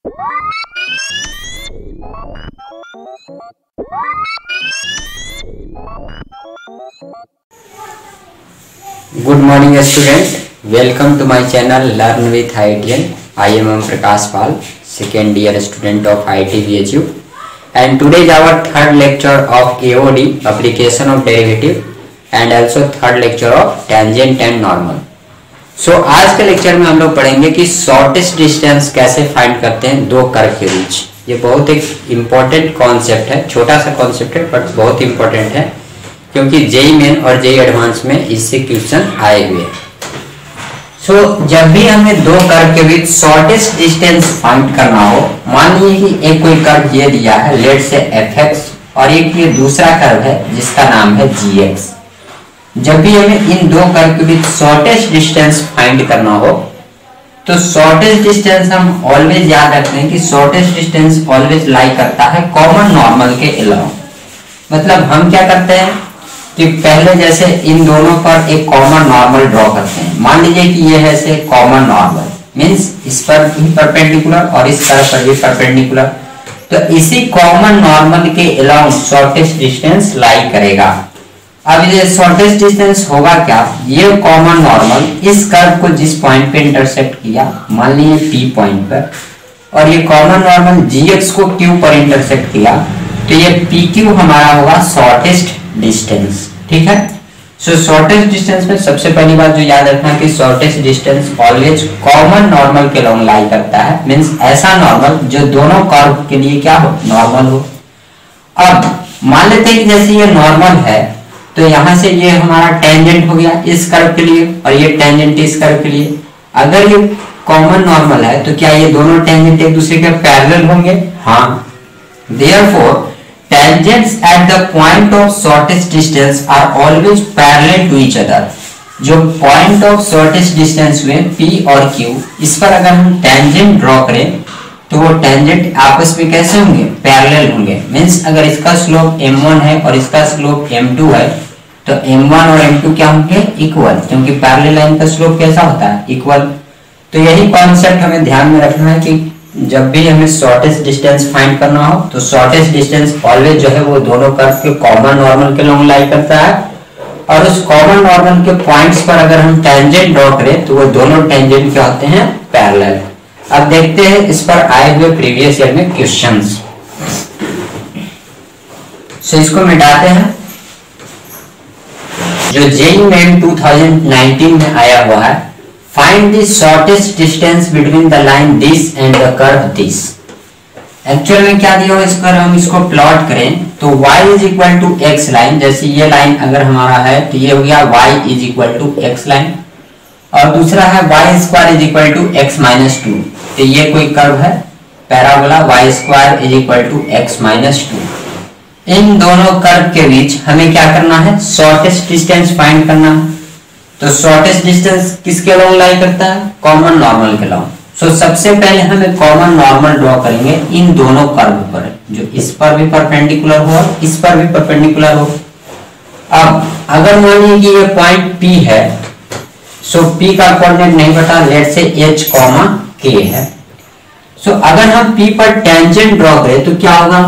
Good morning student, welcome to my channel Learn with IITian. I am Prakash Pal, second year student of IIT BHU, and today is our third lecture of AOD, application of derivative, and also third lecture of tangent and normal. So आज के lecture में हम लोग पढ़ेंगे कि shortest distance कैसे find करते हैं दो कर्व के बीच। ये बहुत एक इम्पोर्टेंट कॉन्सेप्ट है, छोटा सा कॉन्सेप्ट है बट बहुत इम्पोर्टेंट है, क्योंकि जेई मेन और जेई एडवांस में इससे क्वेश्चन आए हुए। सो जब भी हमें दो कर्व के बीच शॉर्टेस्ट डिस्टेंस फाइंड करना हो, मान लीजिए कि एक कोई कर्व ये दिया है, लेट से fx, और एक ये दूसरा कर्व है जिसका नाम है gx। जब भी हमें इन दो कर्व के बीच शॉर्टेस्ट डिस्टेंस फाइंड करना हो, तो शॉर्टेस्ट डिस्टेंस हम ऑलवेज याद रखते हैं कि शॉर्टेस्ट डिस्टेंस ऑलवेज लाई करता है कॉमन नॉर्मल के अलावा। मतलब हम क्या करते हैं कि पहले जैसे इन दोनों पर एक कॉमन नॉर्मल ड्रॉ करते हैं। मान लीजिए कि ये है से कॉमन नॉर्मल, मींस इस पर भी परपेंडिकुलर और इस कर्व पर भी परपेंडिकुलर, तो इसी कॉमन नॉर्मल के अलावा शॉर्टेस्ट डिस्टेंस लाई करेगा। अब ये शॉर्टेस्ट डिस्टेंस होगा क्या, ये कॉमन नॉर्मल इस कर्व को जिस पॉइंट पे इंटरसेक्ट किया, मान लीजिए P पॉइंट पर, और ये कॉमन नॉर्मल gx को Q पर इंटरसेक्ट किया, तो ये PQ हमारा होगा शॉर्टेस्ट डिस्टेंस। ठीक है। सो शॉर्टेस्ट डिस्टेंस में सबसे पहली बात जो याद रखना है कि shortest distance always common normal के लॉन्ग लाई करता है, मींस ऐसा नॉर्मल जो दोनों कर्व के लिए क्या हो, नॉर्मल हो। अब मान लेते हैं कि जैसे ये नॉर्मल है, तो यहां से ये हमारा टेंजेंट हो गया इस कर्व के लिए, और ये टेंजेंट इस कर्व के लिए। अगर ये कॉमन नॉर्मल है तो क्या ये दोनों टेंजेंट एक दूसरे के पैरेलल होंगे? हाँ। Therefore tangents at the point of shortest distance are always parallel to each other। जो point of shortest distance हुए P और Q, इस पर अगर हम tangent ड्रॉ करें तो वो tangent आपस में कैसे होंगे, पैरेलल होंगे। मींस अगर इसका स्लोप m1 है और इसका स्लोप m2 है, तो m1 और m2 क्या होंगे, इक्वल, क्योंकि पैरेलल लाइन का स्लोप कैसा होता है, इक्वल। तो यही कॉन्सेप्ट हमें ध्यान में रखना है कि जब भी हमें शॉर्टेस्ट डिस्टेंस फाइंड करना हो, तो शॉर्टेस्ट डिस्टेंस ऑलवेज जो है वो दोनों कर्व के कॉमन नॉर्मल के लॉन्ग लाई करता है, और उस कॉमन नॉर्मल के पॉइंट्स पर अगर हम टेंजेंट ड्रॉ करें तो वो दोनों टेंजेंट क्या होते हैं, पैरेलल। अब देखते हैं इस पर आए हुए प्रीवियस ईयर में क्वेश्चंस। सो इसको मिटाते हैं। जो जेईई मेन 2019 में आया हुआ है, Find the shortest distance between the line this and the curve this। Actual में क्या दिया हो, इस पर हम इसको प्लॉट करें तो y is equal to x line, जैसे ये लाइन अगर हमारा है तो ये हो गया y is equal to x line, और दूसरा है y square is equal to x minus 2। तो ये कोई कर्व है parabola y square is equal to x minus 2। इन दोनों कर्व के बीच हमें क्या करना है, शॉर्टेस्ट डिस्टेंस फाइंड करना है। तो शॉर्टेस्ट डिस्टेंस किसके लॉन्ग लाई करता है, कॉमन नॉर्मल के लॉन्ग। सो सबसे पहले हमें कॉमन नॉर्मल ड्रॉ करेंगे इन दोनों कर्व पर, जो इस पर भी परपेंडिकुलर हो और इस पर भी परपेंडिकुलर हो। अब अगर मान लीजिए कि ये पॉइंट P है, सो P का कोऑर्डिनेट नहीं पता, लेट से H, K है। सो अगर हम P पर टेंजेंट ड्रॉ करें तो क्या होगा,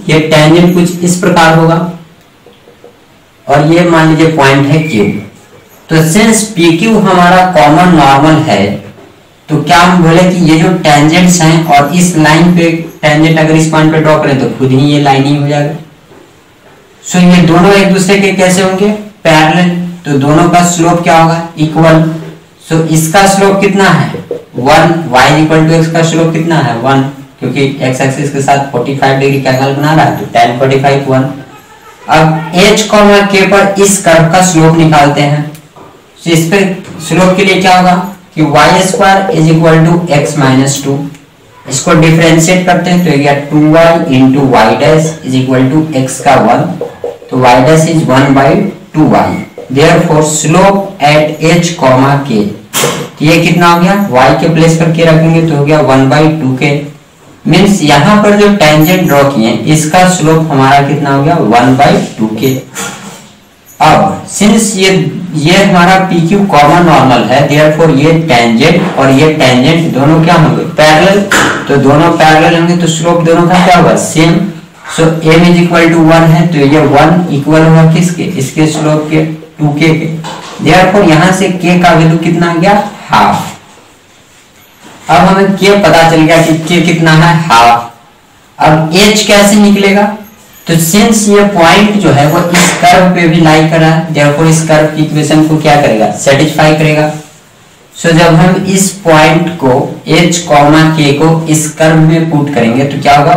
ये टेंजेंट कुछ इस प्रकार होगा, और ये मान लीजिए पॉइंट है Q। तो सिंस PQ हमारा कॉमन नॉर्मल है, तो क्या हम बोले कि ये जो टेंजेंट्स हैं और इस लाइन पे टेंजेंट अगर इस पॉइंट पे ड्रॉ करें तो खुद ही ये लाइन ही हो जाएगा। सो ये दोनों एक दूसरे के कैसे होंगे, पैरेलल। तो दोनों का स्लोप क्या होगा, इक्वल। सो इसका स्लोप कितना है, 1, y इक्वल टू x का स्लोप कितना है, 1, क्योंकि x एक्सिस के साथ 45 डिग्री का एंगल बना रहा है, तो tan 45 1। अब h, k पर इस कर्व का स्लोप निकालते हैं। तो इस पे स्लोप के लिए क्या होगा कि y square is equal to x minus 2। इसको डिफरेंशिएट करते हैं तो ये गया 2y into y dash is equal to x का 1, तो y dash is 1/2y। Therefore slope at h, k, तो ये कितना हो गया, y के प्लेस पर k रखेंगे तो हो गया 1/2k। मींस यहाँ पर जो टेंजेंट ड्रॉ किए इसका स्लोप हमारा कितना हो गया, 1/2k। अब सिंस ये ये हमारा पी क्यू कॉमन नॉर्मल है, देयरफॉर ये टेंजेंट और ये टेंजेंट दोनों क्या होंगे, पैरेलल। तो दोनों पैरेलल होंगे तो स्लोप दोनों का क्या होगा, same. So m is equal to 1 है, तो ये 1 इक्वल होगा किसके, इसके स्लोप के 2k के। देयरफॉर यहां से k का वैल्यू कितना आ गया, हाफ। अब हमें k पता चल गया कि k कितना है, हाफ। अब h कैसे निकलेगा, तो सिंस ये पॉइंट जो है वो इस कर्व पे भी लाई कर रहा है, देयरफॉर इस कर्व की इक्वेशन को क्या करेगा, सेटिस्फाई करेगा। सो जब हम इस पॉइंट को h, k को इस कर्व में पुट करेंगे तो क्या होगा,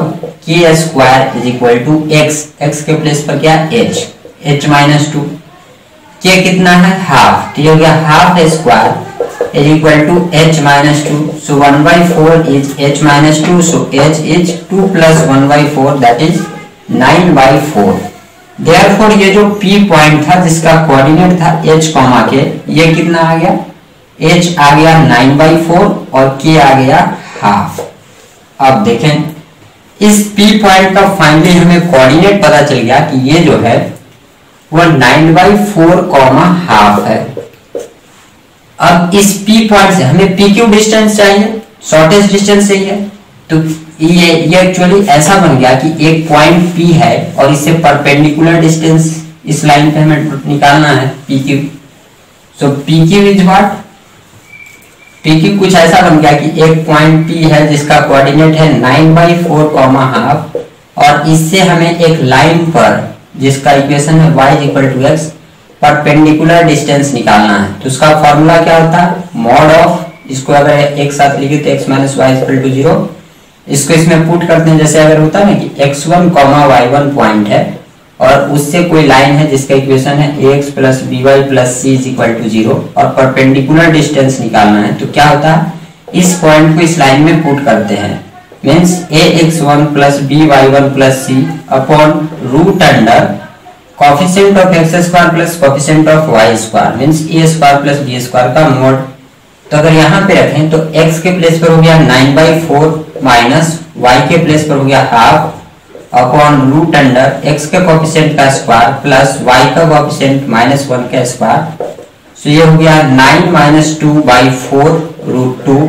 k square is equal to x के प्लेस पर क्या, h माइनस 2। k कितना है, हाफ, तो ये हो गया half square is equal to h minus 2। So 1/4 is h minus 2, so h is 2 plus 1/4 that is 9/4। Therefore ये जो P पॉइंट था जिसका कोऑर्डिनेट था h, k, ये कितना आ गया, h आ गया 9/4 और k आ गया हाफ। अब देखें इस P पॉइंट का फाइनली हमें कोऑर्डिनेट पता चल गया कि ये जो है वो 9/4 हाफ है। अब इस P पॉइंट से हमें PQ डिस्टेंस चाहिए, शॉर्टेस्ट डिस्टेंस चाहिए। तो ये एक्चुअली ऐसा बन गया कि एक पॉइंट P है और इससे परपेंडिकुलर डिस्टेंस इस लाइन पे हमें निकालना है PQ। So PQ is what, PQ कुछ ऐसा बन गया कि एक पॉइंट P है जिसका कोऑर्डिनेट है 9/4 हाफ, और इससे हमें एक लाइन पर जिसका इक्वेशन है y equal to x perpendicular distance निकालना है। तो उसका फॉर्मूला क्या होता है, मॉड ऑफ, इसको अगर एक साथ लिखे तो x minus y equal to 0, इसको इसमें पुट करते हैं। जैसे अगर होता है ना कि x1, y1 पॉइंट है और उससे कोई लाइन है जिसका इक्वेशन है ax plus by plus c is equal to 0 और परपेंडिकुलर डिस्टेंस निकालना है, तो क्या होता है, इस पॉइंट को इस लाइन में पुट करते हैं। Means ax1 plus by1 plus c upon root under coefficient of x square plus coefficient of y square, means a square plus b square का मोड। तो अगर यहाँ पे रखें तो x के प्लेस पर हो गया 9/4 माइनस y के प्लेस पर हो गया half upon root under x के कोफिशिएंट का स्क्वायर प्लस y का कोफिशिएंट माइनस 1 का स्क्वायर। सो ये हो गया 9 माइनस 2/4 रूट 2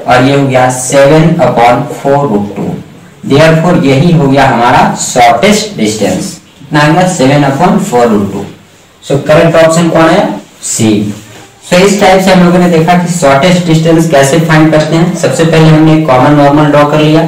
और ये हो गया 7/4 रूट 2। देयरफॉर यही हो गया हमारा शॉर्टेस्ट डिस्टेंस, कितना आ गया 7/4 रूट 2। सो करेक्ट ऑप्शन कौन है, सी। सो इस टाइप से हम लोगों ने देखा कि शॉर्टेस्ट डिस्टेंस कैसे फाइंड करते हैं। सबसे पहले हमने कॉमन नॉर्मल ड्रॉ कर लिया।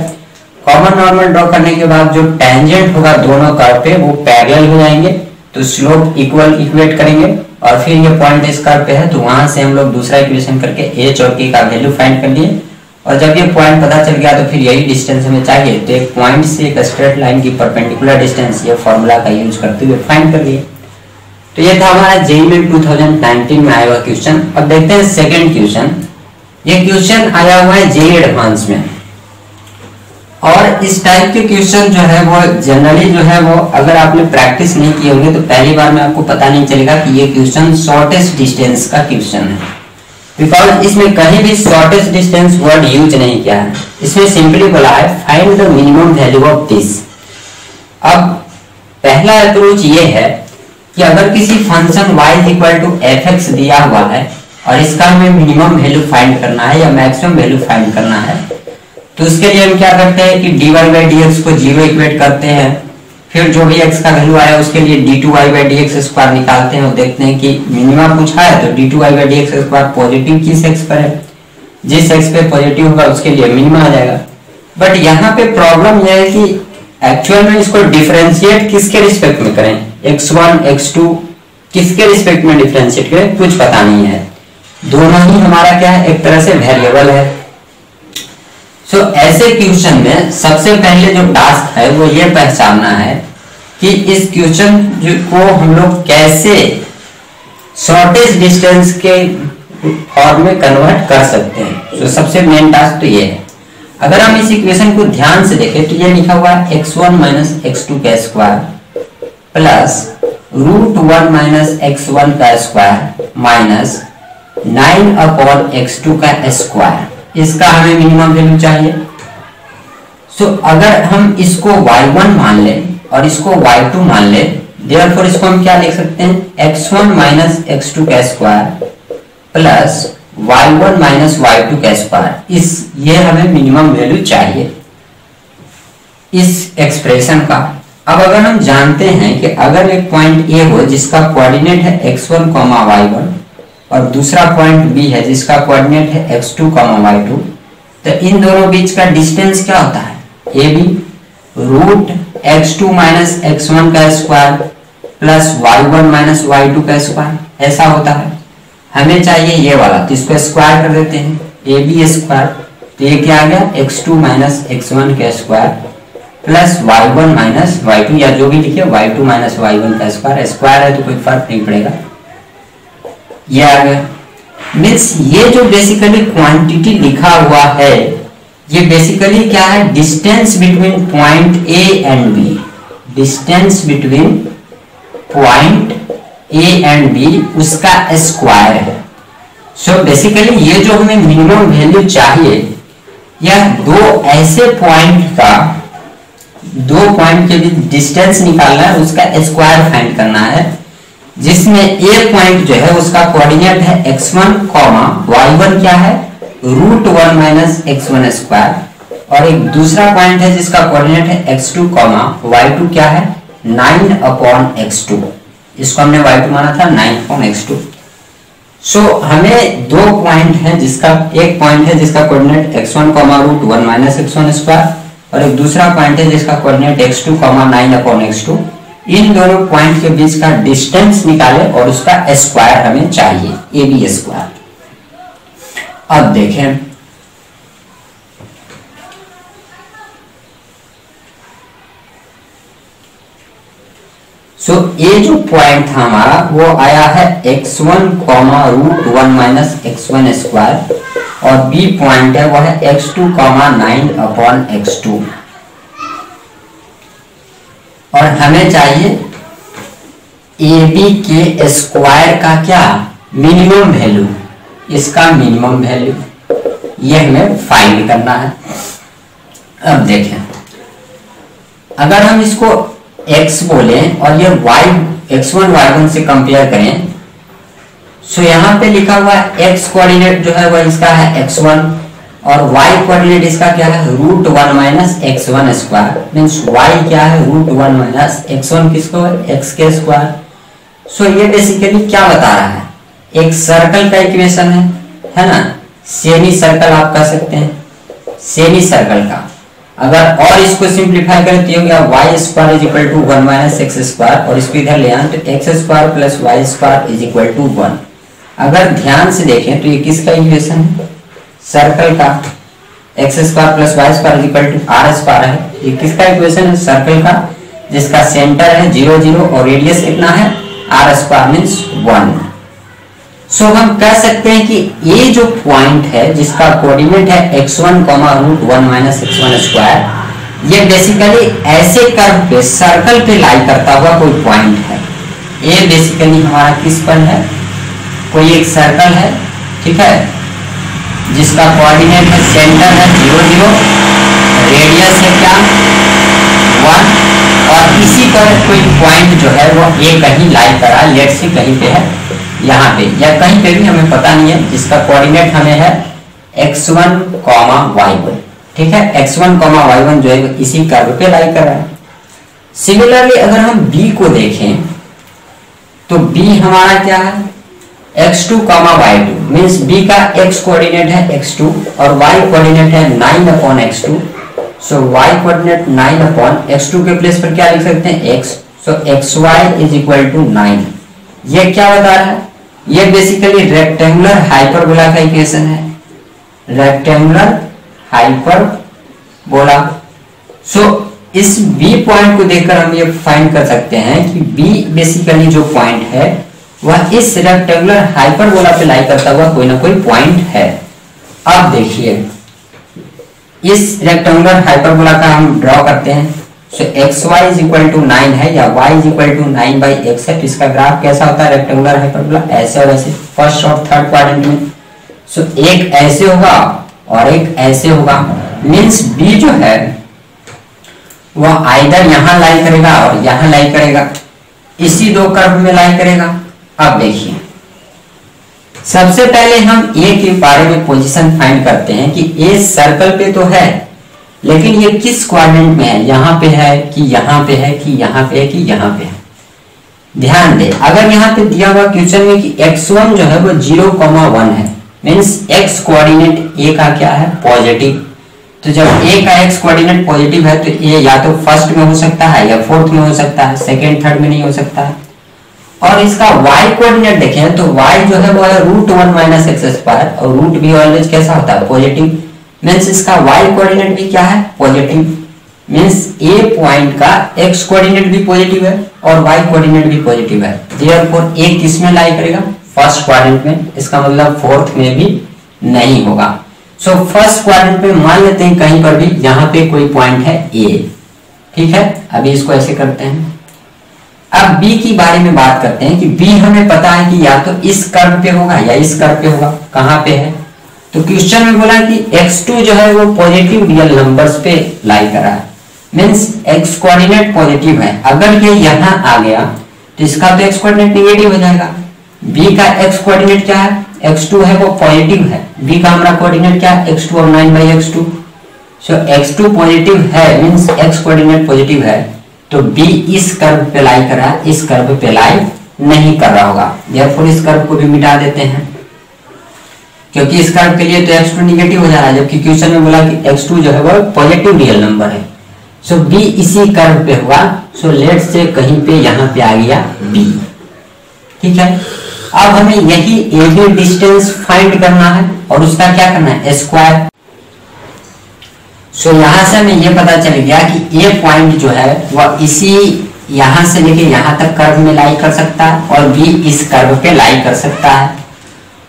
कॉमन नॉर्मल ड्रॉ करने के बाद जो टेंजेंट होगा दोनों कर्व पे वो पैरेलल हो जाएंगे, तो स्लोप इक्वेट करेंगे और फिर ये पॉइंट इस कर्व पे है तो वहां से हम लोग दूसरा इक्वेशन करके h और k का वैल्यू फाइंड कर लिए। और जब ये पॉइंट पता चल गया तो फिर यही डिस्टेंस हमें चाहिए, तो एक पॉइंट से एक स्ट्रेट लाइन की परपेंडिकुलर डिस्टेंस ये फॉर्मूला का यूज करते हुए फाइंड कर लिए। तो ये था हमारा जेईई में 2019 में आया हुआ क्वेश्चन। अब देखते हैं सेकंड क्वेश्चन। ये क्वेश्चन आया हुआ है जेईई एडवांस में, और इस टाइप के क्वेश्चन जो है वो जनरली जो है वो अगर आपने प्रैक्टिस नहीं किए होंगे तो पहली बार में आपको पता नहीं चलेगा कि ये क्वेश्चन शॉर्टेस्ट डिस्टेंस का क्वेश्चन है, बिकॉज इसमें कहीं भी शॉर्टेस्ट डिस्टेंस वर्ड यूज नहीं किया है। इसमें सिंपली बोला है find the minimum value of this. अब पहला अप्रोच ये है कि अगर किसी function y equal to fx दिया हुआ है और इसका हमें मिनिमम वैल्यू फाइंड करना है या मैक्सिमम वैल्यू फाइंड करना है, तो उसके लिए हम क्या करते हैं कि dy/dx को 0 इक्वेट करते हैं, फिर जो भी x का वैल्यू आया उसके लिए d2y/dx स्क्वायर निकालते हैं और देखते हैं कि मिनिमा पूछा है तो d2y/dx स्क्वायर पॉजिटिव किस x पर है, जिस x पे पॉजिटिव होगा उसके लिए मिनिमा आ जाएगा। बट यहाँ पे प्रॉब्लम यह है कि एक्चुअल में इसको डिफरेंशिएट किसके रिस्पेक्ट में करें, x1 x2 किसके रिस्पेक्ट में डिफरेंशिएट करें, कुछ पता नहीं है। दोनों ही हमारा क्या है, एक तरह से वेरिएबल है। सो ऐसे क्वेश्चन में सबसे पहले जो टास्क है वो ये पहचानना है कि इस क्वेश्चन को हम लोग कैसे शॉर्टेस्ट डिस्टेंस के फॉर्म में कन्वर्ट कर सकते हैं। सो सबसे मेन टास्क तो ये है। अगर हम इस इक्वेशन को ध्यान से देखें तो ये लिखा हुआ है x1 माइनस x2 का स्क्वायर प्लस √1 माइनस x1 का स्क्वायर माइनस 9/x2 का स्क्वायर। इसका हमें मिनिमम वैल्यू चाहिए। सो अगर हम इसको y1 मान लें और इसको y2 मान लें, देयरफॉर इसको हम क्या लिख सकते हैं, x1 माइनस x2 का square plus y1 minus y2 का स्क्वायर। इस ये हमें मिनिमम वैल्यू चाहिए इस एक्सप्रेशन का। अब अगर हम जानते हैं कि अगर एक पॉइंट ए हो जिसका कोऑर्डिनेट है x1, y1 और दूसरा पॉइंट बी है जिसका कोऑर्डिनेट है x2, y2, तो इन दोनों बीच का डिस्टेंस क्या होता है, A B root x2 minus x1 का square plus y1 minus y2 का स्क्वायर, ऐसा होता है। हमें चाहिए ये वाला, तो इसको स्क्वायर कर देते हैं, ए बी स्क्वायर, तो ये क्या आ गया x2 माइनस x1 का square plus y1 minus y2, या जो भी लिखिए y2 माइनस y1 का स्क्वायर, स्क्वायर है तो कोई फर्क नहीं पड़ेगा, ये आ गया। मीन्स ये जो बेसिकली क्वांटिटी लिखा हुआ है ये बेसिकली क्या है, distance between point A and B, distance between point A and B उसका स्क्वायर है। सो बेसिकली ये जो हमें मिनिमम वैल्यू चाहिए, यह दो ऐसे पॉइंट का, दो पॉइंट के बीच डिस्टेंस निकालना है, उसका स्क्वायर फाइंड करना है, जिसमें ए पॉइंट जो है उसका कोऑर्डिनेट है x1, y1 क्या है √1 माइनस x1 स्क्वायर, और एक दूसरा पॉइंट है जिसका कोऑर्डिनेट है x2, y2 क्या है 9/x2, इसको हमने y2 माना था 9/x2। सो हमें दो पॉइंट है, जिसका एक पॉइंट है जिसका coordinate x1, √1 minus x1 square, और एक दूसरा पॉइंट है जिसका कोऑर्डिनेट x2, 9/x2। इन दोनों पॉइंट के बीच का डिस्टेंस निकाले और उसका स्क्वायर हमें चाहिए, ए बी स्क्वायर। अब देखें, ये जो पॉइंट था हमारा वो आया है x1, √1 माइनस x1 स्क्वायर, और बी पॉइंट है वो है x2, 9/x2, और हमें चाहिए ए बी के स्क्वायर का क्या मिनिमम वैल्यू, इसका मिनिमम वैल्यू ये हमें फाइंड करना है। अब देखें, अगर हम इसको x बोले और ये x1 y1 से कंपेयर करें, सो यहां पे लिखा हुआ x कोऑर्डिनेट जो है वो इसका है x1 और y कोऑर्डिनेट इसका क्या है √1 minus x1 square, means y क्या है √1 माइनस x1 किसको है x के स्क्वायर। सो ये बेसिकली क्या बता रहा है, एक सर्कल का इक्वेशन है ना, सेमी सर्कल आप कह सकते हैं, सेमी सर्कल का। अगर और इसको सिंप्लीफाई करें तो ये हो गया y square is equal to 1 minus x square, और इसको इधर ले आए तो x square plus y square is equal to 1। अगर ध्यान से देखें तो ये किसका इक्वेशन है, सर्कल का, x square plus y square is equal to r square है। ये किसका इक्वेशन है, सर्कल का, जिसका सेंटर है 0 0 और रेडियस कितना है r स्क्वायर मींस 1। सो हम कह सकते हैं कि ये जो पॉइंट है जिसका कोऑर्डिनेट है x1, √1 माइनस x1 स्क्वायर, ये बेसिकली ऐसे कर्व पे सर्कल पे लाई करता हुआ कोई पॉइंट है। ये बेसिकली हमारा किस पर है, कोई एक सर्कल है, ठीक है, जिसका कोऑर्डिनेट है सेंटर है 0 0, रेडियस है क्या 1, और इसी पर कोई पॉइंट जो है वो ये कहीं लाई करा, लेट से कहीं पे है, यहाँ पे या कहीं पे भी हमें पता नहीं है, जिसका कोऑर्डिनेट हमें है x1, y1, ठीक है, x1, y1 जो है इसी कर्व पे लाई कर रहा है। सिमिलरली अगर हम b को देखें तो b हमारा क्या है x2, y2, मींस b का x कोऑर्डिनेट है x2 और y कोऑर्डिनेट है 9/x2। सो y कोऑर्डिनेट 9/x2 के प्लेस पर क्या लिख सकते हैं x, so xy is equal to 9। ये क्या बता रहा है, ये बेसिकली रेक्टेंगुलर हाइपरबोला का इक्वेशन है, रेक्टेंगुलर हाइपरबोला। सो इस B पॉइंट को देखकर हम ये फाइंड कर सकते हैं कि B बेसिकली जो पॉइंट है वह इस रेक्टेंगुलर हाइपरबोला पे लाई करता हुआ कोई ना कोई पॉइंट है। अब देखिए, इस रेक्टेंगुलर हाइपरबोला का हम ड्रॉ करते हैं। सो xy इज इक्वल टू 9 है या y is equal to 9/x है, तो इसका ग्राफ कैसा होता है रेक्टेंगुलर हाइपरबोला, ऐसे और ऐसे, फर्स्ट और थर्ड क्वाड्रेंट में। सो एक ऐसे होगा और एक ऐसे होगा, मींस b जो है वह आइदर यहां लाई करेगा और यहां लाई करेगा, इसी दो कर्व में लाई करेगा। अब देखिए, सबसे पहले हम ए के बारे में पोजीशन फाइंड करते हैं कि ए सर्कल पे तो है, लेकिन ये किस क्वाड्रेंट में है, यहाँ पे है कि यहाँ पे है कि यहाँ पे है कि यहाँ पे है। ध्यान दे, अगर यहाँ पे दिया हुआ क्वेश्चन में कि x1 जो है वो 0,1 है, मीन्स x कोऑर्डिनेट ए का क्या है, पॉजिटिव। तो जब ए का x कोऑर्डिनेट पॉजिटिव है तो ए या तो फर्स्ट में हो सकता है या फोर्थ में हो सकता है, सेकेंड थर्ड में नहीं हो सकता है। और इसका y कोऑर्डिनेट देखें तो y जो है वो है √1 - x², और रूट भी ऑलवेज कैसा होता है, पॉजिटिव। मीन्स इसका y कोऑर्डिनेट भी क्या है, पॉजिटिव। मीन्स ए पॉइंट का x कोऑर्डिनेट भी पॉजिटिव है और y कोऑर्डिनेट भी पॉजिटिव है। देयरफॉर ए किस में लाई करेगा, फर्स्ट क्वाड्रेंट में। इसका मतलब फोर्थ में भी नहीं होगा। सो फर्स्ट क्वाड्रेंट में मान लेते हैं कहीं पर भी यहाँ पे कोई पॉइंट है ए, ठीक है। अभी इसको ऐसे करते हैं। अब बी की बारे में बात करते हैं कि बी हमें पता है कि या तो इस कर्व पे होगा या इस कर्व पे होगा। कहाँ पे है, तो क्वेश्चन में बोला कि x2 जो है वो पॉजिटिव रियल नंबर्स पे लाई करा है, मीन्स x कोऑर्डिनेट पॉजिटिव है। अगर ये यहाँ आ गया तो इसका तो x कोऑर्डिनेट नेगेटिव हो जाएगा। b का x कोऑर्डिनेट क्या है, x2 है वो पॉजिटिव है। b का हमारा कोऑर्डिनेट क्या है, x2 और 9/x2। सो x2 पॉजिटिव है, मीन्स x कोऑर्डिनेट पॉजिटिव है, तो b इस कर्व पे लाई कर रहा है, इस कर्व पे लाई नहीं कर रहा होगा। देयरफॉर इस कर्व को भी मिटा देते हैं, क्योंकि इस कर्व के लिए तो x2 निगेटिव हो जा रहा है, जबकि क्वेश्चन में बोला कि x2 जो है वो पॉजिटिव रियल नंबर है। सो b इसी कर्व पे होगा। सो लेट्स से कहीं पे यहाँ पे आ गया b, ठीक है। अब हमें यही AB डिस्टेंस फाइंड करना है और उसका क्या करना है, स्क्वायर। सो यहाँ से हमें ये पता चल गया कि A पॉइंट जो है वह इसी यहाँ से लेके यहाँ तक कर्व में लाई कर सकता है और B इस कर्व पे लाई कर सकता है।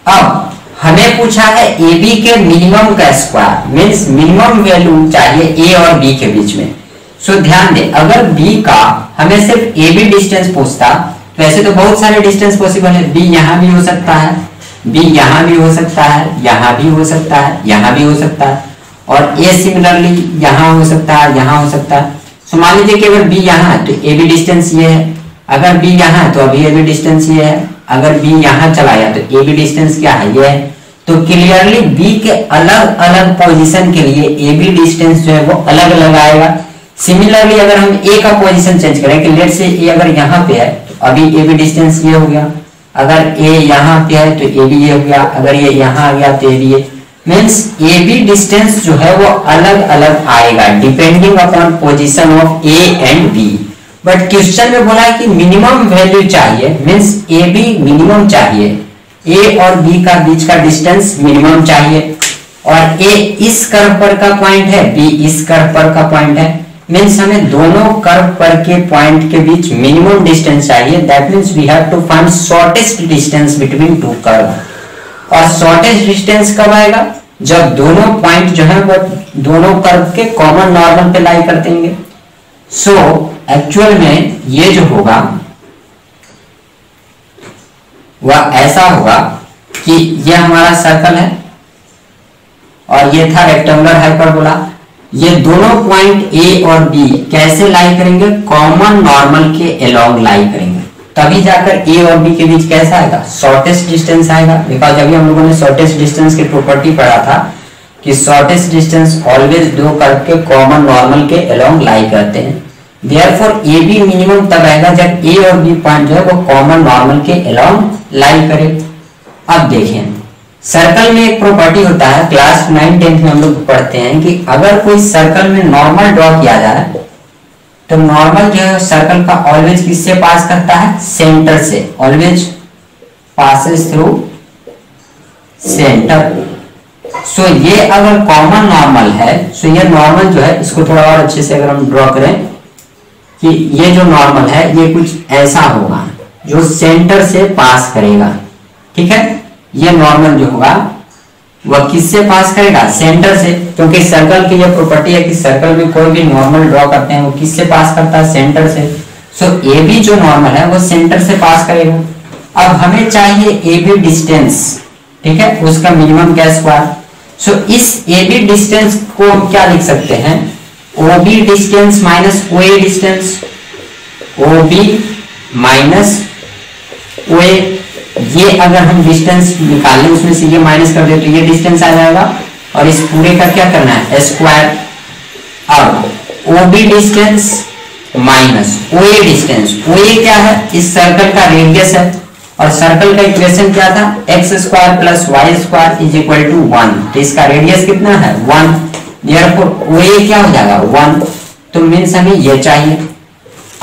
अब हमें पूछा है AB के मिनिमम का स्क्वायर, मीन्स मिनिमम वैल्यू चाहिए A और B के बीच में। सो ध्यान दे, अगर B का हमें सिर्फ AB डिस्टेंस पूछता, वैसे तो बहुत सारे डिस्टेंस पॉसिबल है। B यहाँ भी हो सकता है, B यहाँ भी हो सकता है, यहाँ भी हो सकता है, यहाँ भी हो सकता है, और A सिमिलरली यहाँ हो सकता है, यहाँ हो सकता है। सो मान लीजिए कि अगर B यहाँ है तो AB डिस्टेंस ये है, अगर B यहाँ है तो अभी AB डिस्टेंस ये है, अगर B यहाँ चला गया तो AB डिस्टेंस क्या है, ये है। तो क्लियरली B के अलग अलग पोजीशन के लिए AB डिस्टेंस जो है वो अलग अलग आएगा। सिमिलरली अगर हम A का पोजीशन चेंज करें कि लेट से A अगर यहाँ पे है तो अभी AB डिस्टेंस ये हो गया, अगर A यहाँ पे है तो AB ये हो गया, अगर ये यहाँ आ गया तो AB ये, मीन्स AB डिस्टेंस जो है वो अलग अलग आएगा depending upon position of A and B। But question में बोला है कि मिनिमम वैल्यू चाहिए, मीन्स AB मिनिमम चाहिए, A और B का बीच का डिस्टेंस मिनिमम चाहिए, और A इस कर्व पर का पॉइंट है, B इस कर्व पर का पॉइंट है, मीन्स हमें दोनों कर्व पर के पॉइंट के बीच मिनिमम डिस्टेंस चाहिए। That means we have to find shortest distance between two curve. और शॉर्टेस्ट डिस्टेंस कब आएगा, जब दोनों पॉइंट जो है वो दोनों कर्व के कॉमन नॉर्मल पे लाई कर देंगे। सो एक्चुअल में ये जो होगा वह ऐसा होगा कि ये हमारा सर्कल है और ये था रेक्टेंगुलर हाइपरबोला। ये दोनों पॉइंट A और B कैसे लाई करेंगे, कॉमन नॉर्मल के अलोंग लाई करेंगे, तभी जाकर A और B के बीच कैसा आएगा, शॉर्टेस्ट डिस्टेंस आएगा। बिकॉज अभी हम लोगों ने शॉर्टेस्ट डिस्टेंस की प्रॉपर्टी पढ़ा था कि शॉर्टेस्ट डिस्टेंस ऑलवेज दो कर्व के कॉमन नॉर्मल के अलोंग लाई करते हैं। देयरफॉर AB मिनिमम तब आएगा जब A और B पॉइंट जो है वो कॉमन नॉर्मल के अलोंग लाई करे। अब देखें, सर्कल में एक प्रॉपर्टी होता है, क्लास 9-10 में हम लोग पढ़ते हैं कि अगर कोई सर्कल में नॉर्मल ड्रॉ किया जाए तो नॉर्मल जो है सर्कल का ऑलवेज किससे पास करता है, सेंटर से, ऑलवेज पासेस थ्रू सेंटर। सो ये अगर कॉमन नॉर्मल है, सो ये नॉर्मल जो है इसको थोड़ा और अच्छे से अगर हम ड्रॉ करें कि ये जो नॉर्मल है ये कुछ ऐसा होगा जो सेंटर से पास करेगा, ठीक है। ये नॉर्मल जो होगा वह किससे पास करेगा, सेंटर से, क्योंकि सर्कल की ये प्रॉपर्टी है कि सर्कल में कोई भी नॉर्मल ड्रॉ करते हैं वो किससे पास करता है, सेंटर से। सो AB जो नॉर्मल है वो सेंटर से पास करेगा। अब हमें चाहिए AB डिस्टेंस, ठीक है, उसका मिनिमम क्या स्क्वायर। सो इस AB डिस्टेंस को हम क्या लिख सकते हैं, OB distance minus OA distance, OB minus O A, ये अगर हम डिस्टेंस निकालें उसमें से ये माइनस कर दे तो ये डिस्टेंस आ जाएगा, और इस पूरे का क्या करना है स्क्वायर। अब O B distance minus O A distance, O A क्या है इस सर्कल का रेडियस है, और सर्कल का इक्वेशन क्या था x square plus y square is equal to 1, तो इसका रेडियस कितना है 1, देयरफॉर ओ ए क्या हो जाएगा 1, तो मीन्स हमें ये चाहिए।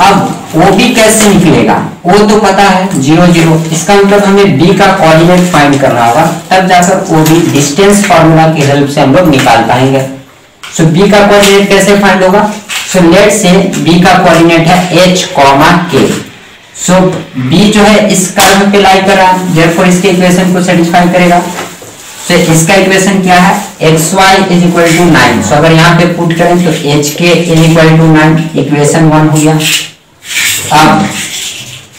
अब ओ बी कैसे निकलेगा, ओ तो पता है 0 0, इसका मतलब हमें बी का कोऑर्डिनेट फाइंड करना होगा, तब जाकर ओ बी डिस्टेंस फार्मूला की हेल्प से हम लोग निकाल पाएंगे। सो बी का कोऑर्डिनेट कैसे फाइंड होगा, सो लेट से बी का कोऑर्डिनेट है h, k, सो बी जो है इस कर्व पे लाई कर रहा है, देयरफॉर इसके इक्वेशन को सेटिस्फाई करेगा। सो इसका इक्वेशन क्या है xy is equal to 9, so अगर यहाँ पे पुट करें तो hk is equal to 9, equation 1 हो गया। अब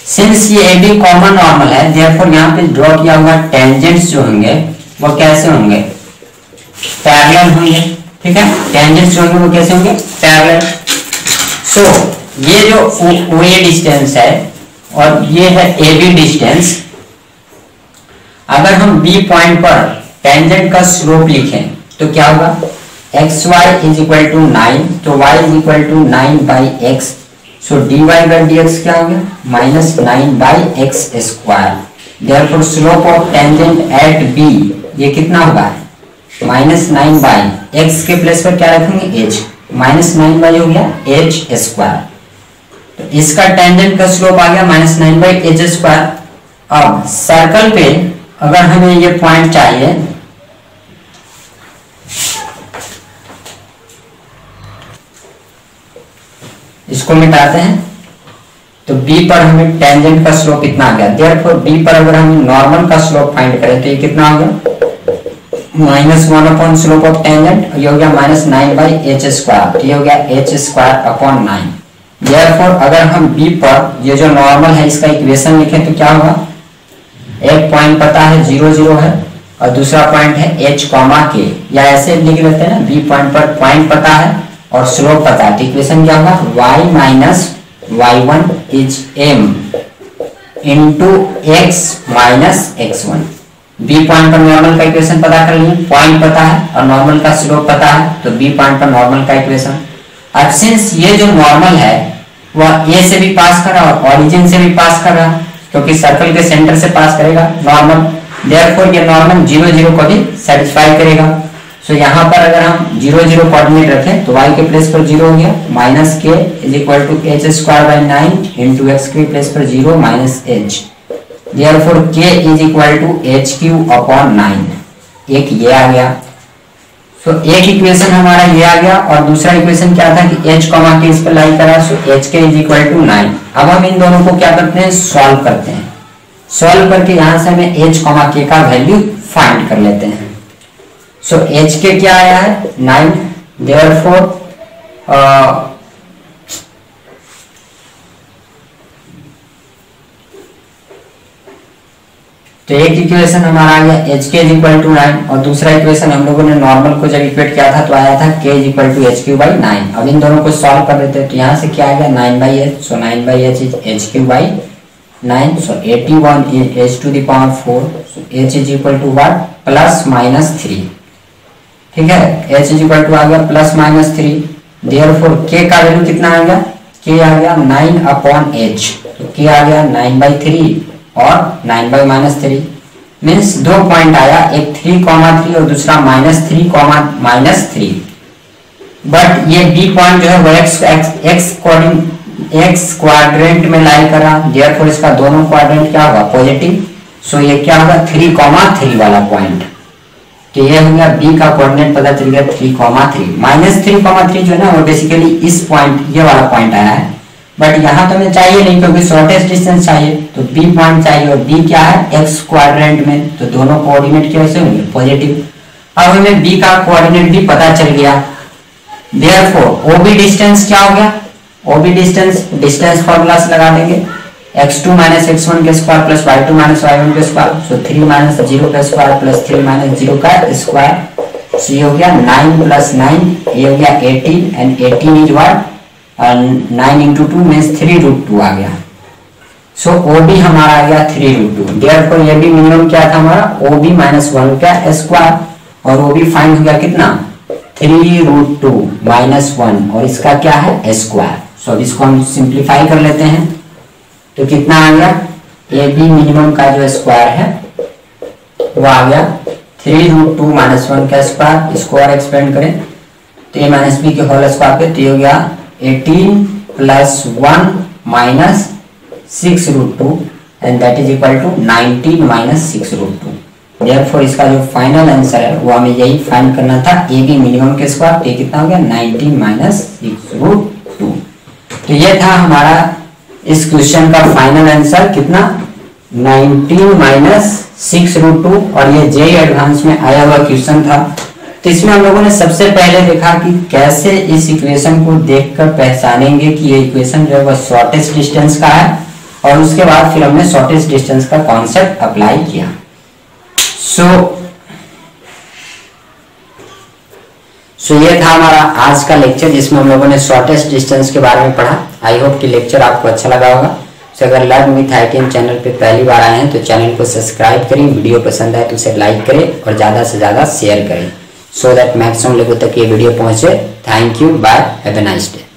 सिंस ये AB कॉमन नॉर्मल है, देयरफॉर यहाँ पे ड्रॉ किया हुआ टेंजेंट्स जो होंगे वो कैसे होंगे पैरेलल होंगे, ठीक है, टेंजेंट्स जो होंगे वो कैसे होंगे पैरेलल। सो ये जो OA डिस्टेंस है और ये है AB डिस्टेंस, अगर हम B पॉइंट पर टेंजेंट का स्लोप लिखें तो क्या होगा xy इज इक्वल टू 9, तो y is equal to 9 by x, so dy by dx क्या हो गया minus 9 by x square, therefore slope of tangent at B ये कितना होगा माइनस 9 बाई x के प्लेस पर क्या रखेंगे h, माइनस 9 बाई हो गया h स्क्वायर, तो इसका टेंजेंट का स्लोप आ गया माइनस 9 बाई h स्क्वायर। अब सर्कल पे अगर हमें ये पॉइंट चाहिए, इसको मिटाते हैं, तो B पर हमें टेंजेंट का स्लोप इतना आ गया, देयरफॉर B पर अगर हम नॉर्मल का स्लोप फाइंड करें तो ये कितना हो गया minus 1 upon slope of tangent, ये हो गया माइनस 9 बाई h स्क्वायर, तो ये हो गया h स्क्वायर अपॉन 9। देयरफॉर अगर हम B पर ये जो नॉर्मल है इसका इक्वेशन लिखें तो क्या होगा, एक पॉइंट पता है 0 0 है और दूसरा पॉइंट है h, k, या ऐसे लिख लेते हैं ना B पॉइंट पर पॉइंट पता है और स्लोप पता है, तो इक्वेशन क्या होगा y minus y1 is m into x minus x1। B point पर नॉर्मल का इक्वेशन पता कर लिए, पॉइंट पता है और नॉर्मल का स्लोप पता है, तो B पॉइंट पर नॉर्मल का इक्वेशन। अब सिंस ये जो नॉर्मल है वह A से भी पास कर रहा है और ओरिजिन से भी पास कर रहा है, क्योंकि सर्कल के सेंटर से पास करेगा नॉर्मल, देयरफॉर ये नॉर्मल 0 0 को भी सेटिस्फाई करेगा। सो यहाँ पर अगर हम 0 0 कोऑर्डिनेट रखें तो y के प्लेस पर 0 हो गया, minus k is equal to h square by 9 into x के प्लेस पर 0 minus h, therefore k is equal to h cube upon 9, एक ये आ गया। सो एक इक्वेशन हमारा ये आ गया और दूसरा इक्वेशन क्या था कि h, k इस पर लाई करा, सो hk इज इक्वल टू 9। अब हम इन दोनों को क्या करते हैं सॉल्व करते हैं, सॉल्व करके यहाँ से हमें h, k का वैल्यू फाइंड कर लेते हैं। सो hk क्या आया है 9, देयरफॉर तो एक इक्वेशन हमारा आ गया hk इज इक्वल टू 9 और दूसरा इक्वेशन हम लोगों ने नॉर्मल को जब इक्वेट किया था तो आया था k is equal to h cube by 9। अब इन दोनों को सॉल्व कर देते हैं तो यहाँ से क्या आ गया 9 by h, so 9 by h is h cube by 9, so 81 is h to the power 4, so h is equal to what plus minus 3, ठीक है, h इज इक्वल टू आ गया प्लस माइनस 3, देयरफॉर k का value कितना आ गया, k आ गया 9 अपॉन h, तो k आ गया 9 बाई 3 और 9 बाई माइनस 3, मीन्स दो पॉइंट आया, एक 3,3 और दूसरा -3,-3, बट ये B पॉइंट जो है वो x क्वाड्रेंट में लाई करा, देयरफॉर इसका दोनों क्वाड्रेंट क्या होगा पॉजिटिव, सो ये क्या होगा 3,3 वाला पॉइंट, तो ये हो गया B का कोऑर्डिनेट पता चल गया 3,3, -3,3 जो है ना वो बेसिकली इस पॉइंट ये वाला पॉइंट आया है, बट यहाँ तो हमें चाहिए नहीं क्योंकि शॉर्टेस्ट डिस्टेंस चाहिए, तो B पॉइंट चाहिए और B क्या है x क्वाड्रेंट में, तो दोनों कोऑर्डिनेट कैसे होंगे पॉजिटिव। अब हमें B का कोऑर्डिनेट भी पता चल गया, देयरफॉर OB डिस्टेंस क्या हो गया, OB डिस्टेंस फॉर्मूला से लगा देंगे x2 माइनस x1 के square plus y2 minus y1 के स्क्वायर, सो 3 माइनस 0 का स्क्वायर प्लस 3 माइनस 0 का स्क्वायर, सो ये हो गया 9 प्लस 9, ये हो गया 18 and 18 is what 9 into 2 means 3√2 आ गया। सो ओ बी हमारा आ गया 3√2। देयरफॉर ये भी मिनिमम क्या था हमारा, ओ बी माइनस 1 का स्क्वायर, और ओ बी फाइंड हो गया कितना 3√2 माइनस 1, और इसका क्या है स्क्वायर। सो अब इसको हम सिंप्लीफाई कर लेते हैं, तो कितना आ गया, ए बी मिनिमम का जो स्क्वायर है वो आ गया 3√2 माइनस 1 का स्क्वायर। इसको और एक्सपेंड करें तो ए माइनस बी के होल स्क्वायर पे, तो ये हो गया 18 plus 1 minus 6√2 and that is equal to 19 minus 6√2। Therefore इसका जो फाइनल आंसर है वो हमें यही फाइंड करना था, ए बी मिनिमम के स्क्वायर, तो ये कितना हो गया 19 माइनस 6√2। तो ये था हमारा इस क्वेश्चन का फाइनल आंसर, कितना 19 माइनस 6√2, और ये जेईई एडवांस में आया हुआ क्वेश्चन था। तो इसमें हम लोगों ने सबसे पहले देखा कि कैसे इस इक्वेशन को देखकर पहचानेंगे कि ये इक्वेशन जो है वो शॉर्टेस्ट डिस्टेंस का है, और उसके बाद फिर हमने शॉर्टेस्ट डिस्टेंस का कॉन्सेप्ट अप्लाई किया। सो ये था हमारा आज का लेक्चर, जिसमें हम लोगों ने शॉर्टेस्ट डिस्टेंस के बारे में पढ़ा। आई होप कि लेक्चर आपको अच्छा लगा होगा। तो अगर लर्न विथ IITM चैनल पे पहली बार आए हैं तो चैनल को सब्सक्राइब करें, वीडियो पसंद आए तो उसे लाइक करें और ज़्यादा से ज़्यादा शेयर करें, सो दैट मैक्सिमम लोगों तक ये वीडियो पहुंचे। Thank you, bye, have a nice day.